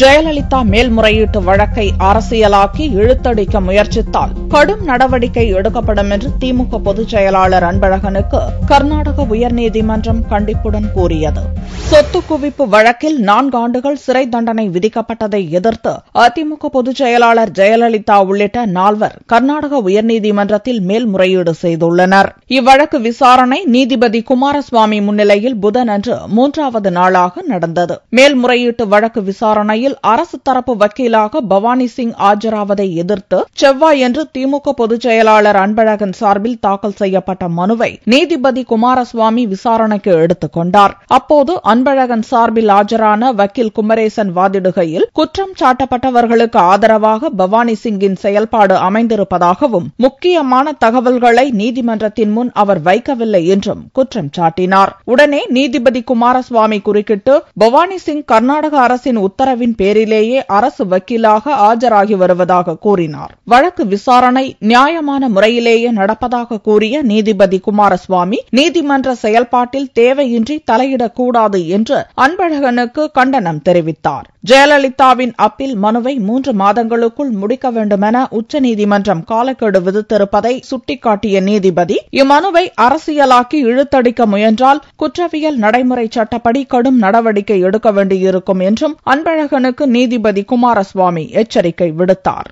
ஜெயலலிதா மேல்முறையீட்டு வழக்கை அரசியலாக்கி இழுத்தடிக்க முயற்சித்தால் கடும் நடவடிக்கை எடுக்கப்படும் என்று திமுக பொதுச் செயலாளர் அன்பழகனுக்கு கர்நாடக உயர்நீதிமன்றம் கண்டிப்புடன் கூறியது. சொத்து குவிப்பு வழக்கில் 4 ஆண்டுகள் சிறை தண்டனை விதிக்கப்பட்டதை எதிர்த்து அதிமுக பொதுச் செயலாளர் ஜெயலலிதா உள்ளிட்ட 4 கர்நாடக உயர்நீதிமன்றத்தில் மேல்முறையீடு செய்துள்ளனர். இவ்வழக்கு விசாரணை நீதிபதி குமாரசுவாமி முன்னிலையில் புதனன்று 3வது நாளாக நடந்தது. மேல்முறையீட்டு வழக்கு விசாரணையில் அரசு தரப்பு வக்கீலாக பவானி சிங் ஆஜராவதை எதிர்த்து செவ்வாயன்று திமுக பொதுச் செயலாளர் அன்பழகன் சார்பில் தாக்கல் செய்யப்பட்ட மனுவை நீதிபதி குமாரசுவாமி விசாரணைக்கு எடுத்துக் கொண்டார். அப்போது அன்பழகன் சார்பில் ஆஜரான வக்கீல் குமரேசன் வாதிடுகையில் குற்றம் சாட்டப்பட்டவர்களுக்கு ஆதரவாக பவானி சிங்கின் செயல்பாடு அமைந்திருப்பதாகவும் முக்கியமான தகவல்களை நீதிமன்றத்தின் முன் அவர் வைக்கவில்லை என்றும் குற்றம் சாட்டினார். உடனே நீதிபதி குமாரசுவாமி குறுக்கிட்டு பவானி சிங் கர்நாடக அரசின் உத்தரவின் பேரிலேயே அரசு வக்கீலாக ஆஜராகி வருவதாக கூறினார். வழக்கு விசாரணை நியாயமான முறையிலேயே நடப்பதாக கூறிய நீதிபதி குமாரசுவாமி நீதிமன்ற செயல்பாட்டில் தேவையின்றி தலையிடக்கூடாது என்று அன்பழகனுக்கு கண்டனம் தெரிவித்தார். ஜெயலலிதாவின் அப்பீல் மனுவை 3 மாதங்களுக்குள் முடிக்க வேண்டுமென உச்சநீதிமன்றம் காலக்கெடு விதித்திருப்பதை சுட்டிக்காட்டிய நீதிபதி இம்மனுவை அரசியலாக்கி இழுத்தடிக்க முயன்றால் குற்றவியல் நடைமுறை சட்டப்படி கடும் நடவடிக்கை எடுக்க வேண்டியிருக்கும் என்றும் அன்பழகனுக்கு நீதிபதி குமாரசுவாமி எச்சரிக்கை விடுத்தார்.